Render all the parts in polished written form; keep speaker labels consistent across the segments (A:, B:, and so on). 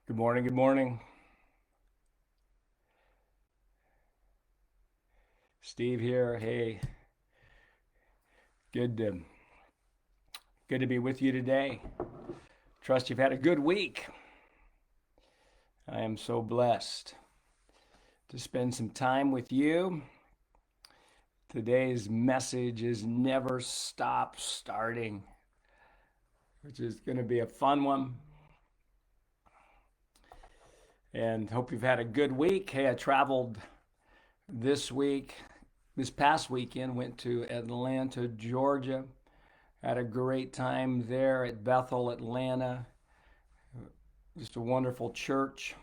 A: Good morning. Good morning. Steve here. Hey, good to good to be with you today. Trust you've had a good week. I am so blessed to spend some time with you. Today's message is never stop starting, which is going to be a fun one. And hope you've had a good week. Hey, I traveled this past weekend, went to Atlanta, Georgia. Had a great time there at Bethel, Atlanta. Just a wonderful church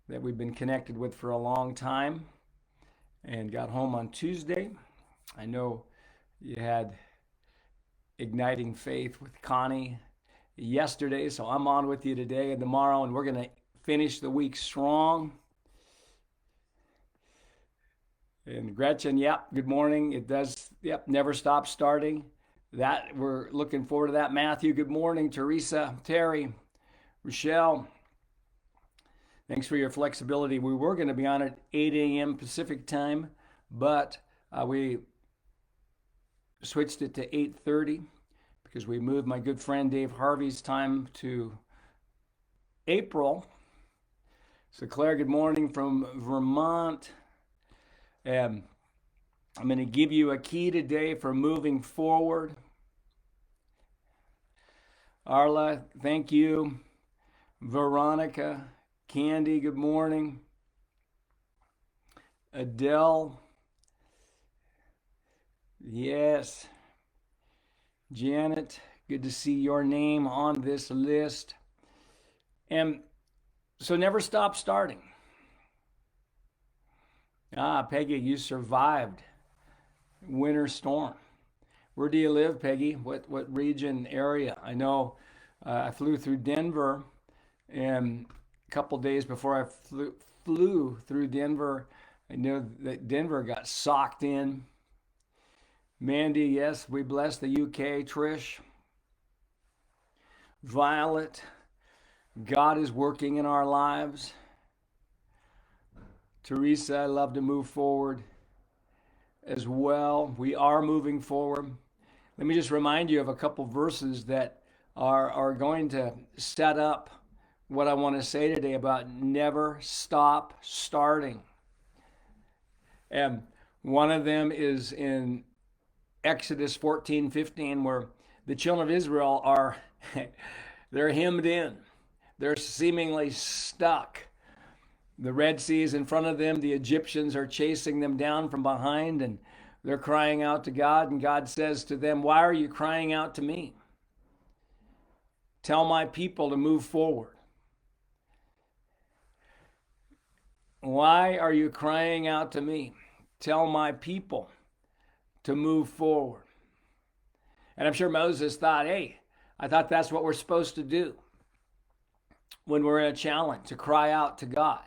A: that we've been connected with for a long time. And got home on Tuesday. I know you had Igniting Faith with Connie yesterday, so I'm on with you today and tomorrow, and we're going to finish the week strong. And Gretchen, yep, good morning. It does, yep, never stop starting. That we're looking forward to that. Matthew, good morning. Teresa, Terry, Rochelle, thanks for your flexibility. We were going to be on at 8 a.m. Pacific time, but we switched it to 8:30 because we moved my good friend Dave Harvey's time to April. So Claire, good morning from Vermont. I'm going to give you a key today for moving forward. Arla, thank you. Veronica, Candy, good morning. Adele, yes. Janet, good to see your name on this list. And so never stop starting. Peggy, you survived winter storm. Where do you live, Peggy? What region, area? I know I flew through Denver, and a couple days before I flew through Denver, I know that Denver got socked in. Mandy, yes, we bless the UK. Trish, Violet, God is working in our lives. Teresa, I love to move forward as well. We are moving forward. Let me just remind you of a couple verses that are going to set up what I want to say today about never stop starting. And one of them is in Exodus 14:15, where the children of Israel are they're hemmed in. They're seemingly stuck. The Red Sea is in front of them. The Egyptians are chasing them down from behind, and they're crying out to God. And God says to them, "Why are you crying out to me? Tell my people to move forward." Why are you crying out to me? Tell my people to move forward. And I'm sure Moses thought, hey, I thought that's what we're supposed to do when we're in a challenge, to cry out to God.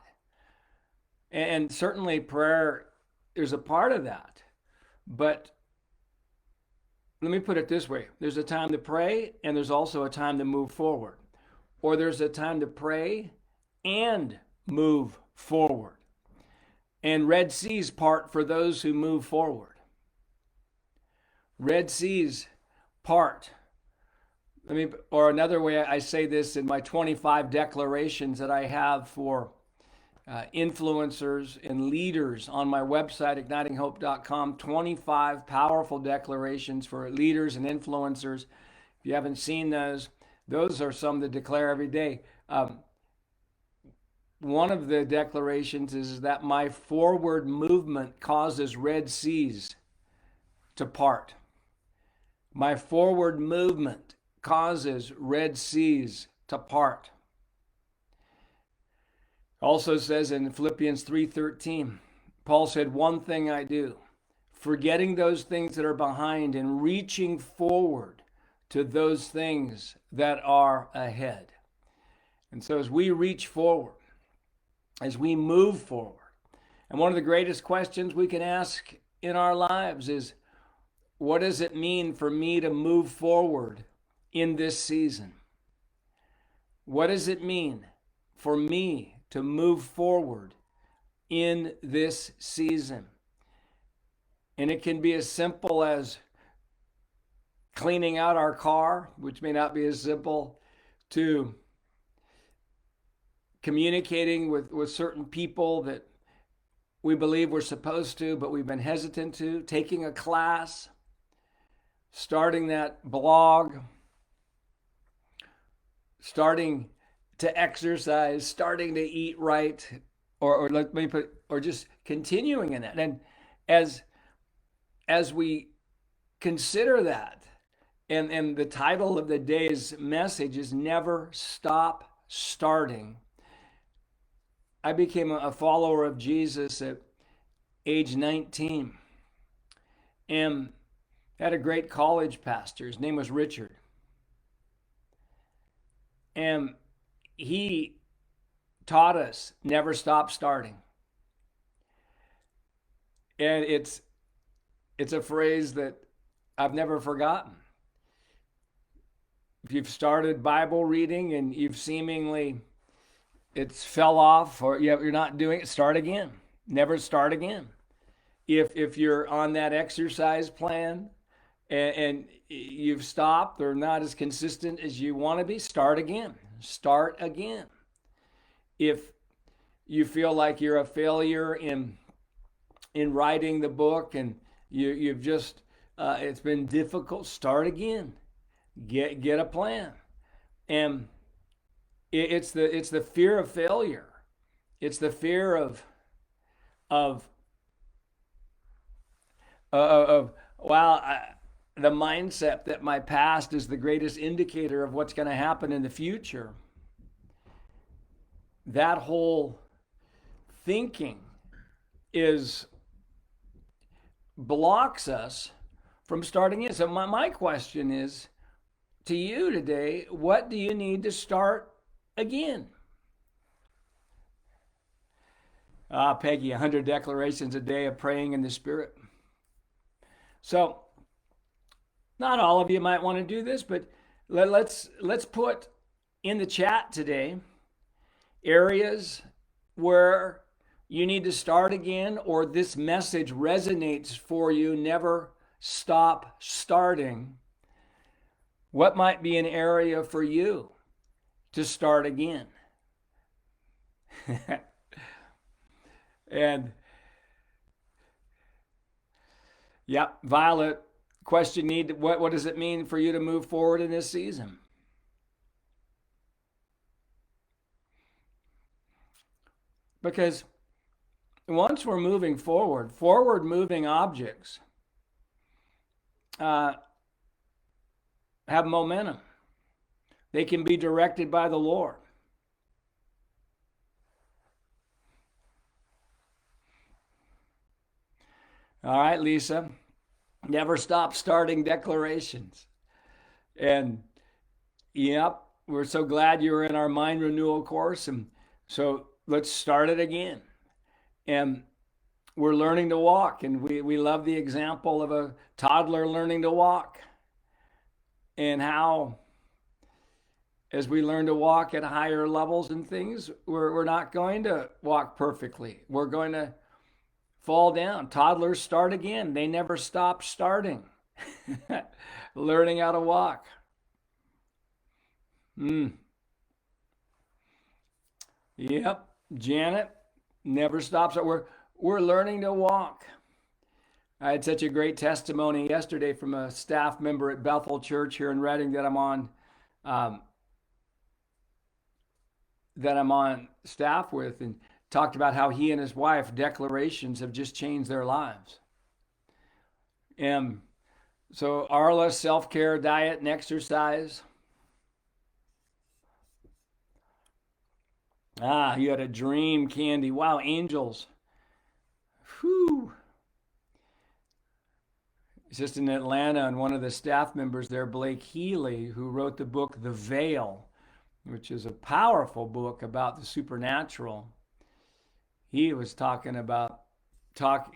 A: And certainly prayer is a part of that. But let me put it this way, there's a time to pray, and there's also a time to move forward. Or there's a time to pray and move forward. And Red Seas part for those who move forward. Red Seas part. Or another way I say this in my 25 declarations that I have for influencers and leaders on my website, ignitinghope.com. 25 powerful declarations for leaders and influencers. If you haven't seen those are some to declare every day. One of the declarations is that my forward movement causes Red Seas to part. My forward movement causes Red Seas to part. Also says in Philippians 3:13, Paul said, "One thing I do, forgetting those things that are behind and reaching forward to those things that are ahead." And so as we reach forward, as we move forward, and one of the greatest questions we can ask in our lives is, what does it mean for me to move forward in this season? What does it mean for me to move forward in this season. And it can be as simple as cleaning out our car, which may not be as simple, to communicating with certain people that we believe we're supposed to, but we've been hesitant to, taking a class, starting that blog, starting to exercise, starting to eat right, or let me put, or just continuing in that. And as we consider that, and the title of the day's message is Never Stop Starting. I became a follower of Jesus at age 19 and had a great college pastor. His name was Richard. And he taught us never stop starting. And it's a phrase that I've never forgotten. If you've started Bible reading and you've seemingly it's fell off or you're not doing it, start again. Never start again. If you're on that exercise plan and you've stopped or not as consistent as you want to be, start again. Start again. If you feel like you're a failure in writing the book and you've just it's been difficult, start again. Get a plan. And it's the fear of failure. It's the fear of the mindset that my past is the greatest indicator of what's going to happen in the future. That whole thinking blocks us from starting in. So my question is to you today, what do you need to start again? Peggy, 100 declarations a day of praying in the Spirit. So, not all of you might want to do this, but let's put in the chat today areas where you need to start again, or this message resonates for you. Never stop starting. What might be an area for you to start again? And yep, Violet, question what does it mean for you to move forward in this season? Because once we're moving forward moving objects have momentum. They can be directed by the Lord. All right, Lisa, never stop starting declarations. And yep, we're so glad you were in our mind renewal course. And so let's start it again. And we're learning to walk. And we love the example of a toddler learning to walk. And how, as we learn to walk at higher levels and things, we're not going to walk perfectly. We're going to fall down. Toddlers start again. They never stop starting. Learning how to walk. Yep. Janet never stops. We're learning to walk. I had such a great testimony yesterday from a staff member at Bethel Church here in Redding that I'm on staff with, and talked about how he and his wife declarations have just changed their lives. And so Arla, self-care, diet, and exercise. You had a dream, Candy. Wow, angels. Whew. It's just in Atlanta, and one of the staff members there, Blake Healy, who wrote the book The Veil, which is a powerful book about the supernatural. He was talking about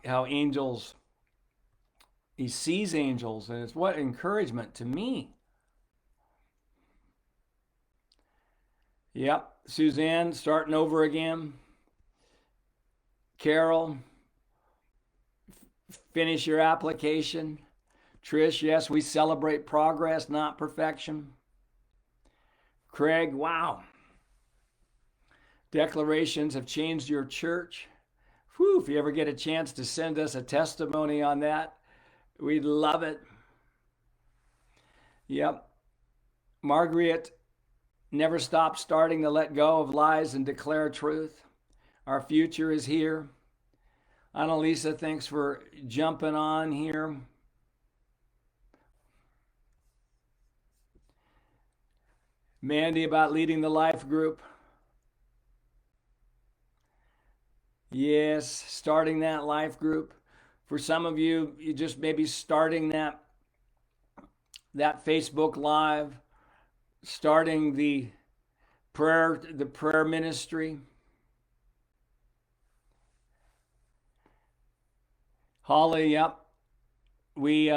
A: how angels, he sees angels, and it's what encouragement to me. Yep. Suzanne, starting over again. Carol, finish your application. Trish, yes, we celebrate progress, not perfection. Craig, wow. Declarations have changed your church. Whew, if you ever get a chance to send us a testimony on that, we'd love it. Yep. Margaret, never stop starting to let go of lies and declare truth. Our future is here. Annalisa, thanks for jumping on here. Mandy, about leading the life group. Yes, starting that life group. For some of you, you just maybe starting that Facebook Live, starting the prayer ministry. Holly, yep. We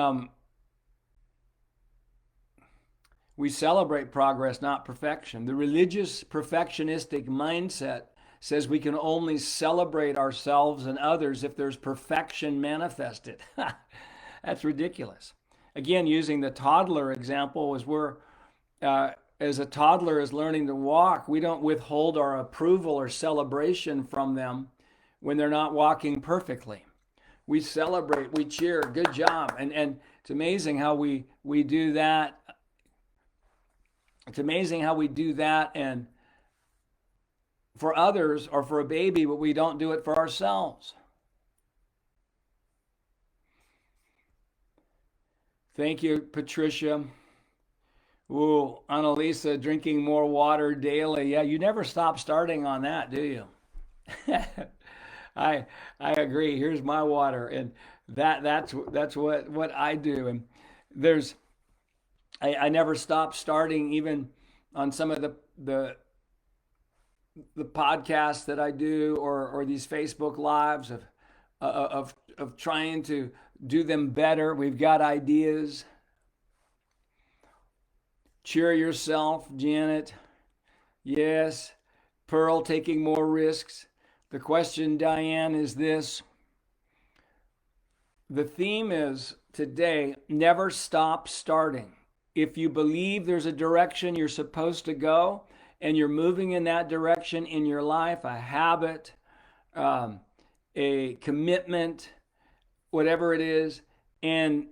A: celebrate progress, not perfection. The religious perfectionistic mindset says we can only celebrate ourselves and others if there's perfection manifested. That's ridiculous. Again, using the toddler example, as a toddler is learning to walk, we don't withhold our approval or celebration from them when they're not walking perfectly. We celebrate, we cheer, good job. And it's amazing how we do that. It's amazing how we do that and for others or for a baby, but we don't do it for ourselves. Thank you, Patricia. Ooh, Annalisa, drinking more water daily. Yeah, you never stop starting on that, do you? I agree. Here's my water, and that's what I do. And there's I never stop starting even on some of the podcasts that I do or these Facebook lives of trying to do them better. We've got ideas. Cheer yourself, Janet. Yes. Pearl, taking more risks. The question, Diane, is this. The theme is today, never stop starting. If you believe there's a direction you're supposed to go and you're moving in that direction in your life, a habit, a commitment, whatever it is, and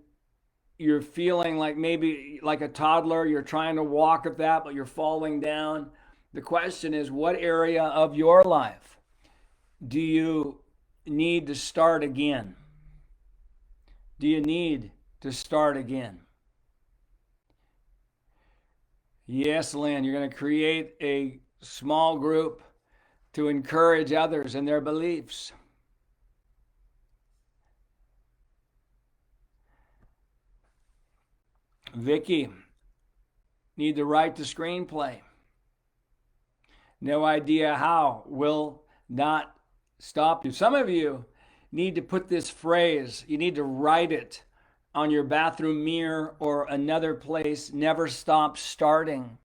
A: you're feeling like maybe like a toddler, you're trying to walk at that, but you're falling down. The question is, what area of your life do you need to start again? Do you need to start again? Yes, Lynn, you're going to create a small group to encourage others in their beliefs. Vicky, need to write the screenplay. No idea how, will not stop you. Some of you need to put this phrase, you need to write it on your bathroom mirror or another place, never stop starting.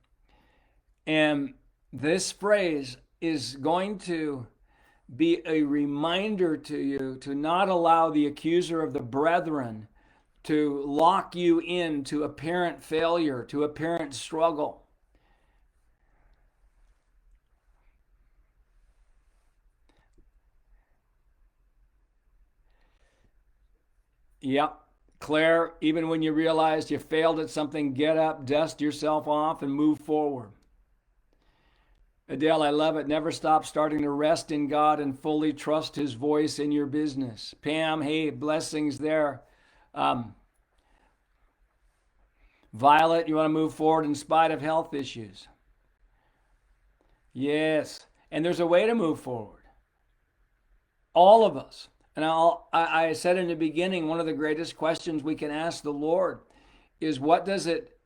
A: And this phrase is going to be a reminder to you to not allow the accuser of the brethren to lock you into apparent failure, to apparent struggle. Yep. Claire, even when you realize you failed at something, get up, dust yourself off, and move forward. Adele, I love it. Never stop starting to rest in God and fully trust His voice in your business. Pam, hey, blessings there. Violet, you want to move forward in spite of health issues. Yes. And there's a way to move forward. All of us. And I said in the beginning, one of the greatest questions we can ask the Lord is, what does it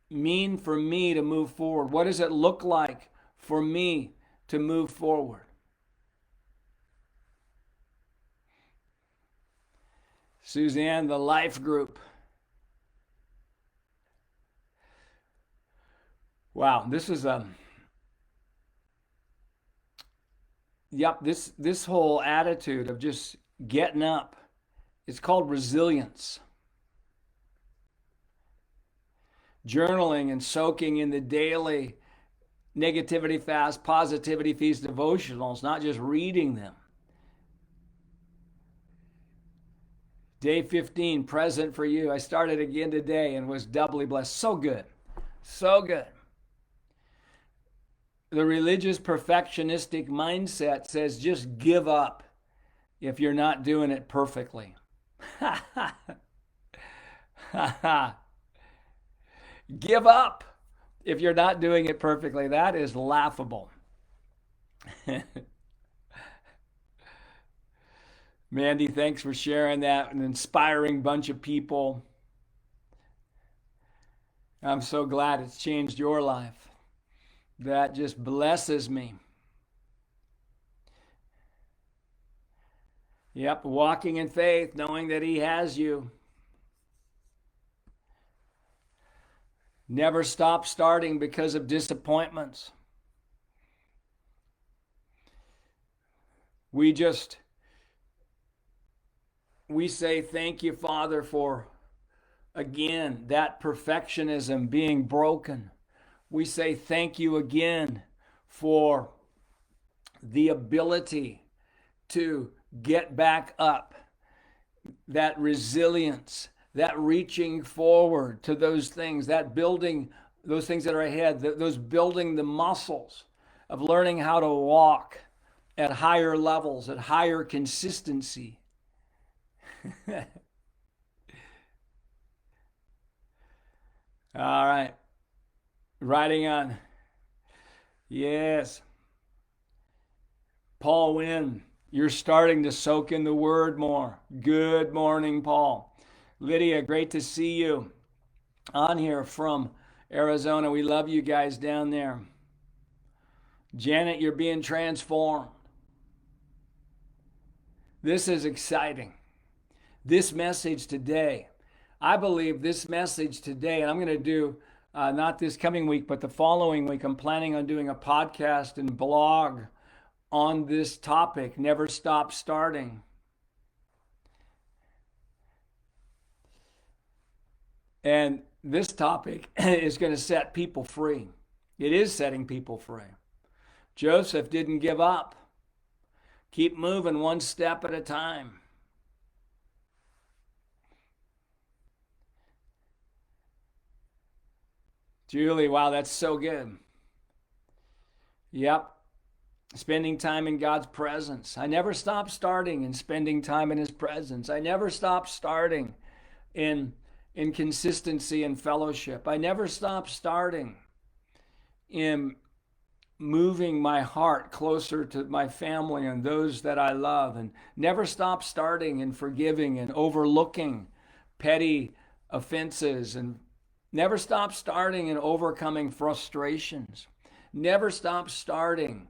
A: mean for me to move forward? What does it look like for me to move forward? Suzanne, the life group. Wow, this is Yep, this whole attitude of just getting up, it's called resilience. Journaling and soaking in the daily negativity fast, positivity feast devotionals, not just reading them. Day 15, present for you. I started again today and was doubly blessed. So good. So good. The religious perfectionistic mindset says just give up if you're not doing it perfectly. Give up if you're not doing it perfectly. That is laughable. Mandy, thanks for sharing that. An inspiring bunch of people. I'm so glad it's changed your life. That just blesses me. Yep, walking in faith, knowing that He has you. Never stop starting because of disappointments. We say thank you, Father, for, again, that perfectionism being broken. We say thank you again for the ability to get back up, that resilience, that reaching forward to those things, that building those things that are ahead, those building the muscles of learning how to walk at higher levels, at higher consistency. All right. Writing on. Yes. Paul Wynn, you're starting to soak in the word more. Good morning, Paul. Lydia, great to see you on here from Arizona. We love you guys down there. Janet, you're being transformed. This is exciting. This message today, I believe this message today, and I'm going to do not this coming week, but the following week, I'm planning on doing a podcast and blog on this topic, never stop starting. And this topic is going to set people free. It is setting people free. Joseph didn't give up. Keep moving one step at a time. Julie, wow, that's so good. Yep. Spending time in God's presence. I never stop starting and spending time in His presence. I never stop starting in consistency and fellowship. I never stop starting in moving my heart closer to my family and those that I love, and never stop starting in forgiving and overlooking petty offenses, and never stop starting in overcoming frustrations. Never stop starting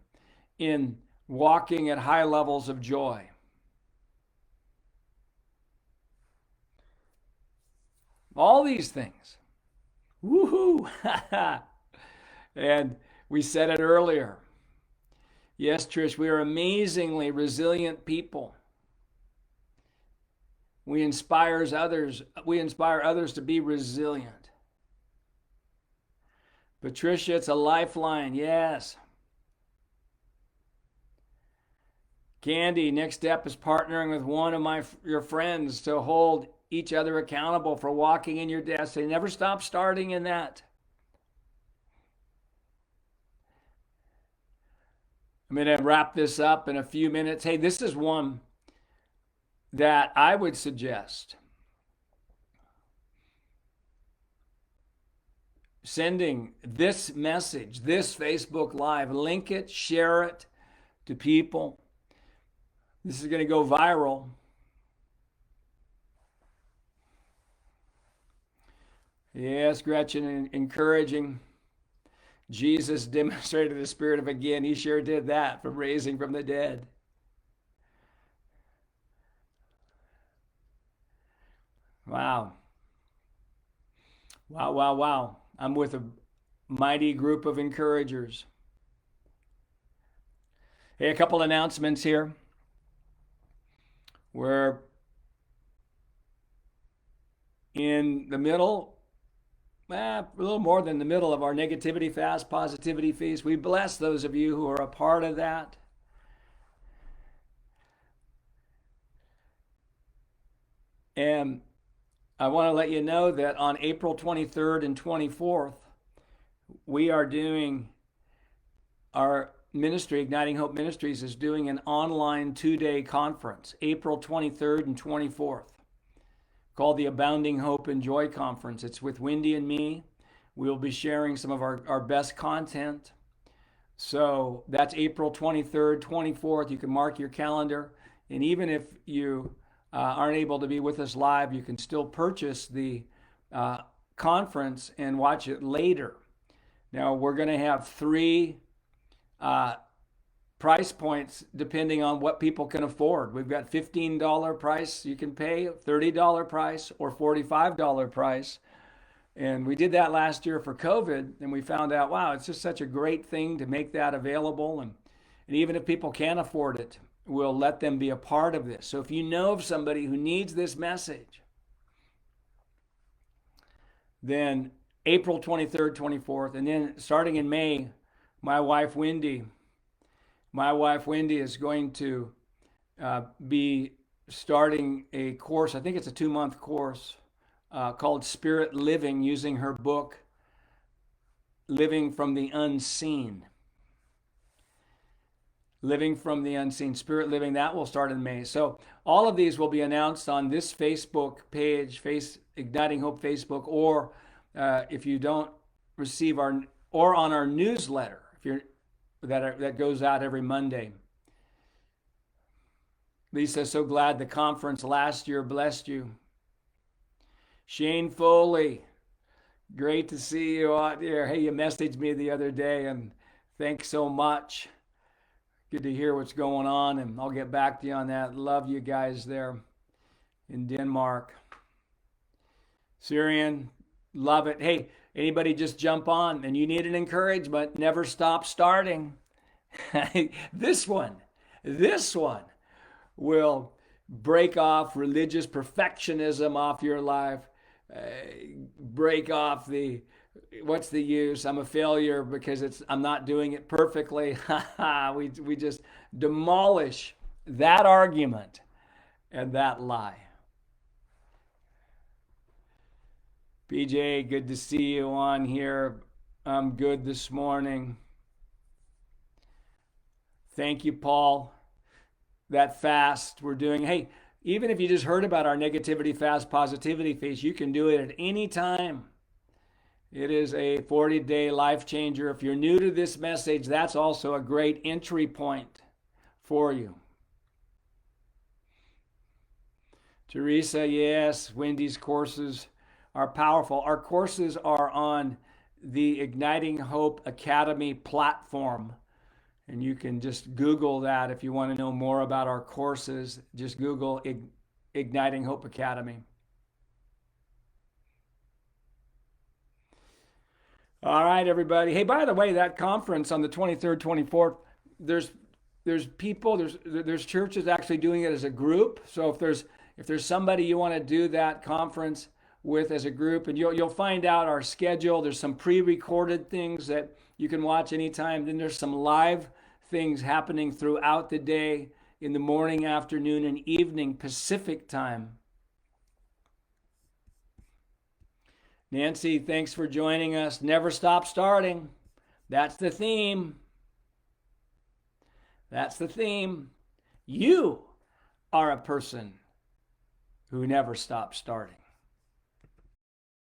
A: in walking at high levels of joy. All these things. Woohoo! And we said it earlier. Yes, Trish, we are amazingly resilient people. We inspire others to be resilient. Patricia, it's a lifeline. Yes. Candy, next step is partnering with one of your friends to hold each other accountable for walking in your destiny. Never stop starting in that. I'm going to wrap this up in a few minutes. Hey, this is one that I would suggest sending this message, this Facebook Live, link it, share it to people. This is going to go viral. Yes, Gretchen, encouraging. Jesus demonstrated the spirit of again. He sure did that from raising from the dead. Wow. Wow, wow, wow. I'm with a mighty group of encouragers. Hey, a couple announcements here. We're in the middle, a little more than the middle of our negativity fast, positivity feast. We bless those of you who are a part of that. And I want to let you know that on April 23rd and 24th, we are doing our ministry, Igniting Hope Ministries, is doing an online 2-day conference, April 23rd and 24th, called the Abounding Hope and Joy Conference. It's with Wendy and me. We'll be sharing some of our best content. So that's April 23rd, 24th. You can mark your calendar. And even if you aren't able to be with us live, you can still purchase the conference and watch it later. Now, we're going to have 3 price points depending on what people can afford. We've got $15 price you can pay, $30 price, or $45 price. And we did that last year for COVID, and we found out, wow, it's just such a great thing to make that available. And even if people can't afford it, we'll let them be a part of this. So if you know of somebody who needs this message, then April 23rd, 24th, and then starting in May, my wife Wendy is going to be starting a course. I think it's a 2-month course called Spirit Living, using her book, Living from the Unseen. Living from the Unseen, Spirit Living, that will start in May. So all of these will be announced on this Facebook page, Igniting Hope Facebook, or if you don't receive or on our newsletter, that goes out every Monday. Lisa, so glad the conference last year blessed you. Shane Foley, great to see you out there. Hey, you messaged me the other day, and thanks so much. Good to hear what's going on, and I'll get back to you on that. Love you guys there in Denmark. Syrian, love it. Hey, anybody just jump on and you need an encouragement, never stop starting. This one will break off religious perfectionism off your life. Break off what's the use? I'm a failure because I'm not doing it perfectly. we just demolish that argument and that lie. PJ, good to see you on here. I'm good this morning. Thank you, Paul. That fast we're doing. Hey, even if you just heard about our negativity fast, positivity feast, you can do it at any time. It is a 40-day life changer. If you're new to this message, that's also a great entry point for you. Teresa, yes, Wendy's courses are powerful. Our courses are on the Igniting Hope Academy platform. And you can just Google that if you want to know more about our courses. Just Google Igniting Hope Academy. All right, everybody. Hey, by the way, that conference on the 23rd, 24th, there's people, there's churches actually doing it as a group. So if there's somebody you want to do that conference with as a group, and you'll find out our schedule. There's some pre-recorded things that you can watch anytime. Then there's some live things happening throughout the day, in the morning, afternoon, and evening Pacific time. Nancy, thanks for joining us. Never stop starting. That's the theme. That's the theme. You are a person who never stops starting.